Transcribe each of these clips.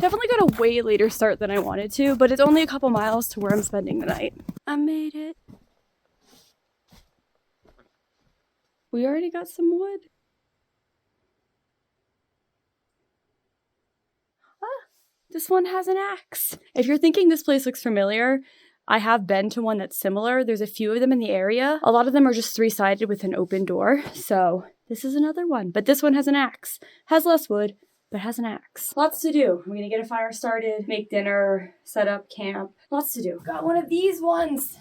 Definitely got a way later start than I wanted to, but it's only a couple miles to where I'm spending the night. I made it. We already got some wood. Ah, this one has an axe. If you're thinking this place looks familiar, I have been to one that's similar. There's a few of them in the area. A lot of them are just three-sided with an open door. So this is another one, but this one has an axe. Has less wood, but has an axe. Lots to do. I'm gonna get a fire started, make dinner, set up camp. Lots to do. Got one of these ones.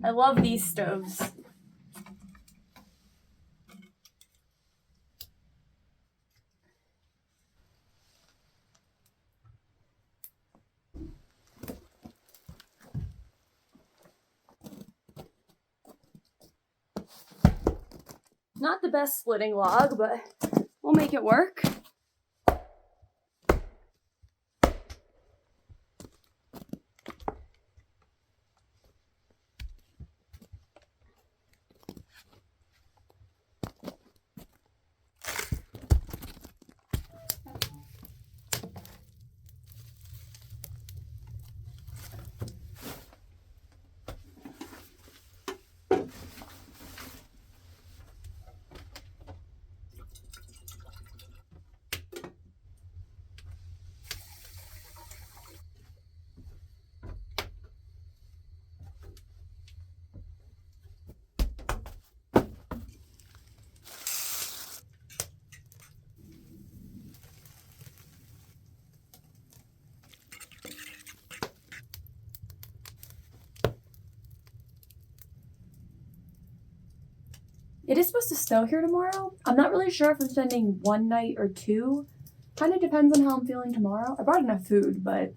I love these stoves. Not the best splitting log, but we'll make it work. It is supposed to snow here tomorrow. I'm not really sure if I'm spending one night or two. Kind of depends on how I'm feeling tomorrow. I brought enough food, but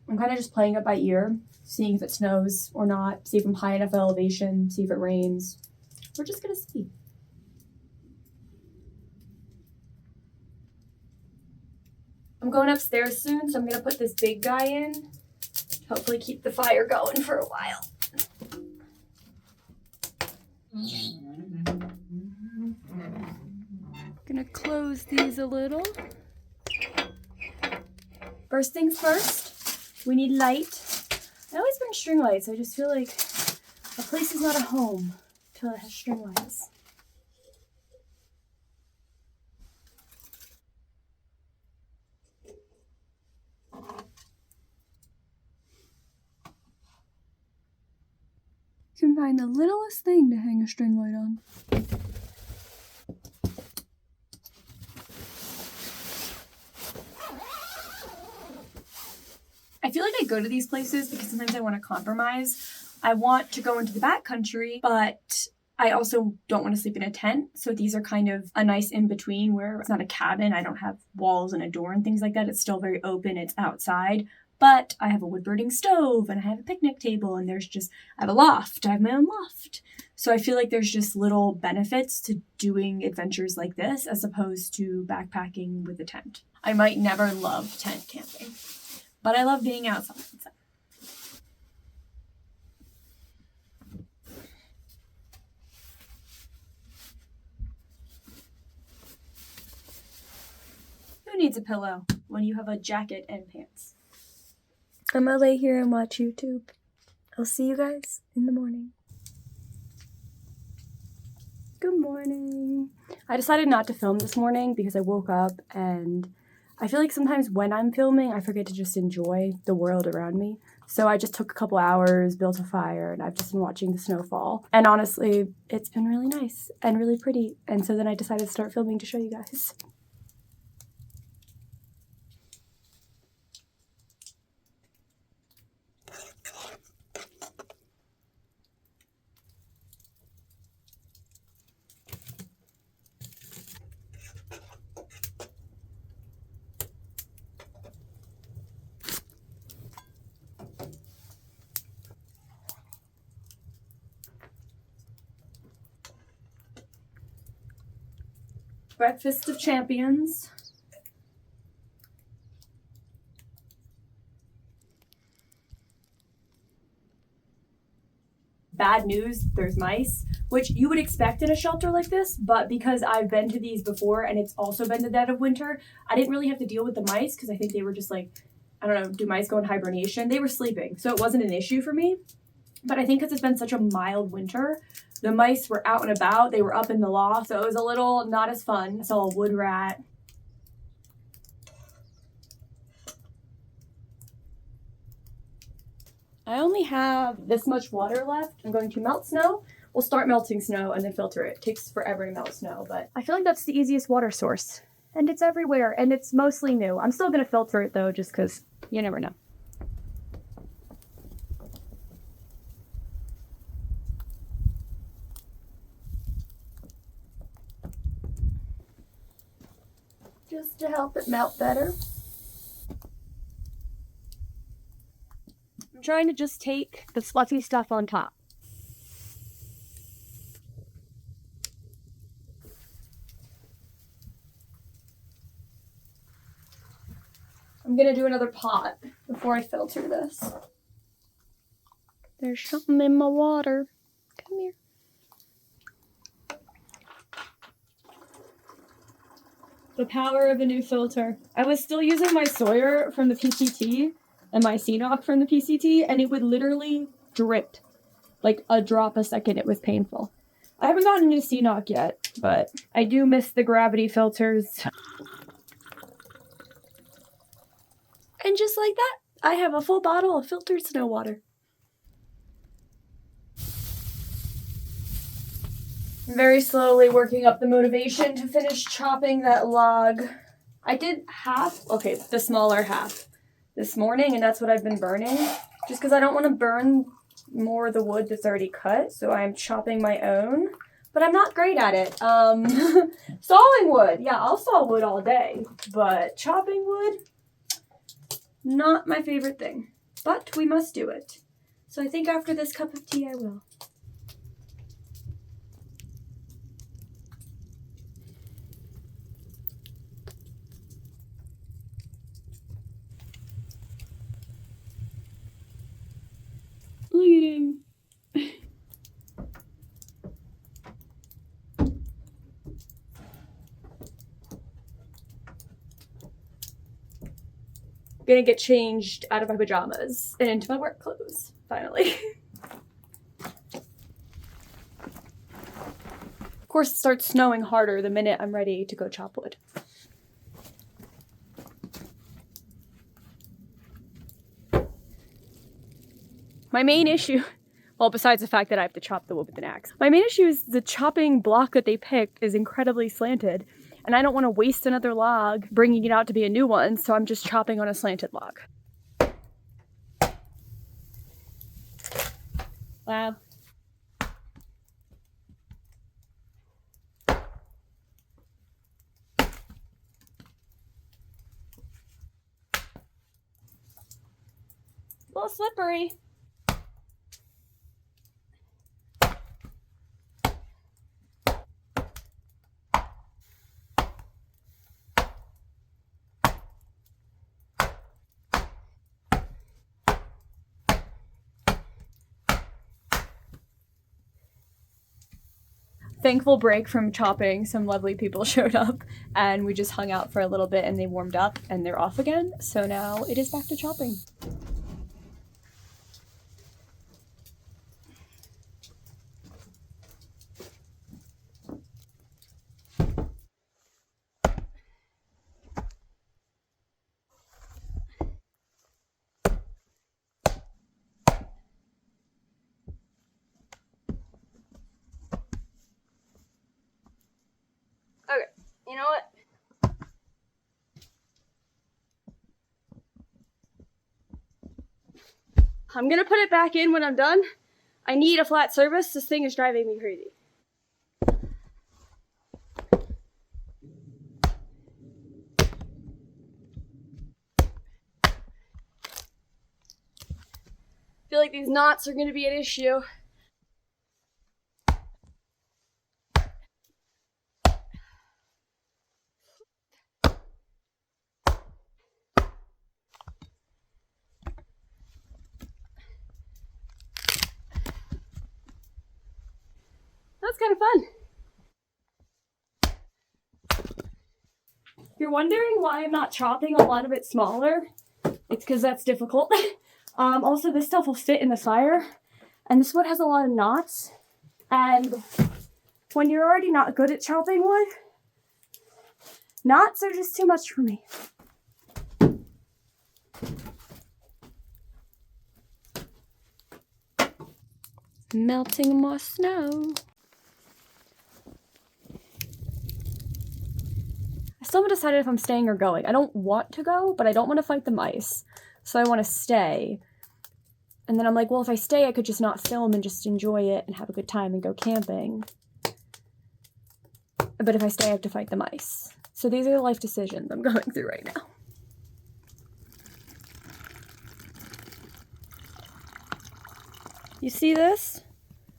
I'm kind of just playing it by ear, seeing if it snows or not, see if I'm high enough elevation, see if it rains. We're just gonna see. I'm going upstairs soon, so I'm gonna put this big guy in. Hopefully keep the fire going for a while. Gonna close these a little. First things first, we need light. I always bring string lights. I just feel like a place is not a home until it has string lights. You can find the littlest thing to hang a string light on. I feel like I go to these places because sometimes I want to compromise. I want to go into the backcountry, but I also don't want to sleep in a tent. So these are kind of a nice in-between where it's not a cabin. I don't have walls and a door and things like that. It's still very open. It's outside. But I have a wood-burning stove and I have a picnic table and I have a loft. I have my own loft. So I feel like there's just little benefits to doing adventures like this as opposed to backpacking with a tent. I might never love tent camping, but I love being outside. Who needs a pillow when you have a jacket and pants? I'm gonna lay here and watch YouTube. I'll see you guys in the morning. Good morning. I decided not to film this morning because I woke up and I feel like sometimes when I'm filming, I forget to just enjoy the world around me. So I just took a couple hours, built a fire, and I've just been watching the snowfall. And honestly, it's been really nice and really pretty. And so then I decided to start filming to show you guys. Breakfast of champions. bad news, there's mice, which you would expect in a shelter like this, but because I've been to these before and it's also been the dead of winter, I didn't really have to deal with the mice because I think they were just like, I don't know, do mice go in hibernation? They were sleeping, so it wasn't an issue for me. But I think because it's been such a mild winter, the mice were out and about, they were up in the loft, so it was a little not as fun. I saw a wood rat. I only have this much water left. I'm going to melt snow. We'll start melting snow and then filter it. It takes forever to melt snow, but I feel like that's the easiest water source. And it's everywhere, and it's mostly new. I'm still gonna filter it though, just because you never know. Just to help it melt better. I'm trying to just take the fluffy stuff on top. I'm gonna do another pot before I filter this. There's something in my water. Come here. The power of a new filter. I was still using my Sawyer from the PCT and my soooo from the PCT, and it would literally drip like a drop a second. It was painful. I haven't gotten a new soooo yet, but I do miss the gravity filters. And just like that, I have a full bottle of filtered snow water. I'm very slowly working up the motivation to finish chopping that log. I did half, okay, the smaller half this morning, and that's what I've been burning. Just because I don't want to burn more of the wood that's already cut, so I'm chopping my own. But I'm not great at it. Sawing wood, yeah, I'll saw wood all day. But chopping wood, not my favorite thing. But we must do it. So I think after this cup of tea I will. Look at him. Gonna get changed out of my pajamas and into my work clothes, finally. Of course, it starts snowing harder the minute I'm ready to go chop wood. My main issue, well, besides the fact that I have to chop the wood with an axe, my main issue is the chopping block that they picked is incredibly slanted, and I don't want to waste another log bringing it out to be a new one, so I'm just chopping on a slanted log. Wow. A little slippery. Thankful break from chopping, some lovely people showed up and we just hung out for a little bit and they warmed up and they're off again. So now it is back to chopping. Okay, you know what? I'm gonna put it back in when I'm done. I need a flat surface. This thing is driving me crazy. I feel like these knots are gonna be an issue. that's kind of fun. If you're wondering why I'm not chopping a lot of it smaller, it's because that's difficult. Also, this stuff will fit in the fire, and this wood has a lot of knots, and when you're already not good at chopping wood, knots are just too much for me. Melting more snow. I still haven't decided if I'm staying or going. I don't want to go, but I don't want to fight the mice. So I want to stay. And then I'm like, well, if I stay, I could just not film and just enjoy it and have a good time and go camping. But if I stay, I have to fight the mice. So these are the life decisions I'm going through right now. You see this?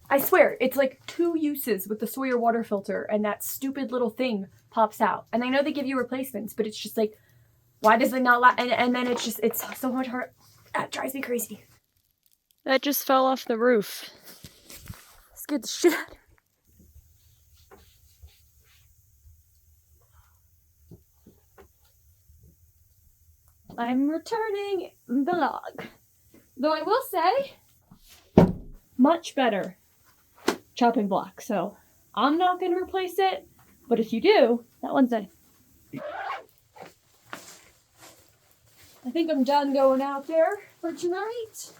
I swear, it's like 2 uses with the Sawyer water filter and that stupid little thing pops out. And I know they give you replacements, but it's just like, why does it not last? And then it's so much hard. That drives me crazy. That just fell off the roof. Scared the shit out of me. I'm returning the log. Though I will say, much better chopping block. So I'm not going to replace it, but if you do, that one's in. I think I'm done going out there for tonight.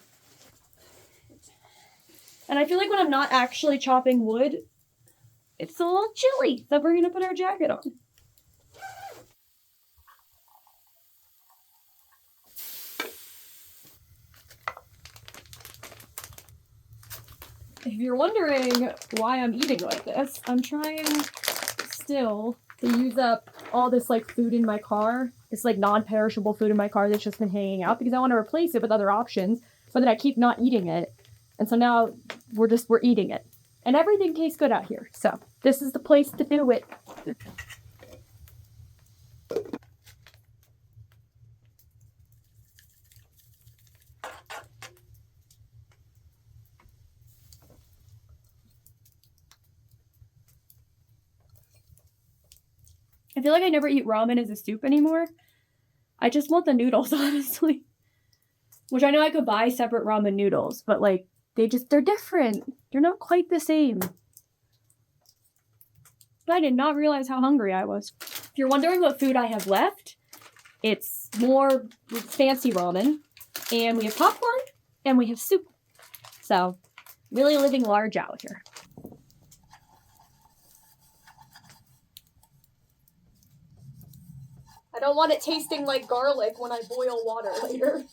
And I feel like when I'm not actually chopping wood, it's a little chilly, so we're going to put our jacket on. If you're wondering why I'm eating like this, I'm trying still to use up all this like food in my car. It's like non-perishable food in my car that's just been hanging out because I want to replace it with other options, but then I keep not eating it. And so now we're eating it. And everything tastes good out here. So this is the place to do it. I feel like I never eat ramen as a soup anymore. I just want the noodles, honestly. Which I know I could buy separate ramen noodles, but like, they're different. They're not quite the same. But I did not realize how hungry I was. If you're wondering what food I have left, it's more fancy ramen, and we have popcorn, and we have soup. So, really living large out here. I don't want it tasting like garlic when I boil water later.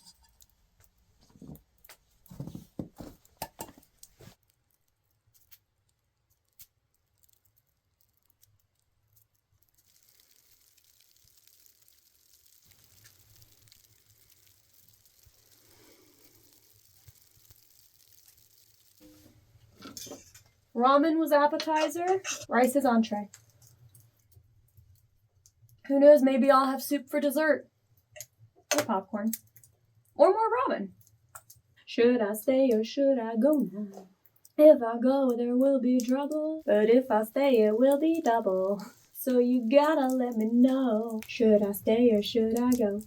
Ramen was appetizer, rice is entree. Who knows, maybe I'll have soup for dessert. Or popcorn. Or more ramen. Should I stay or should I go now? If I go, there will be trouble. But if I stay, it will be double. So you gotta let me know. Should I stay or should I go?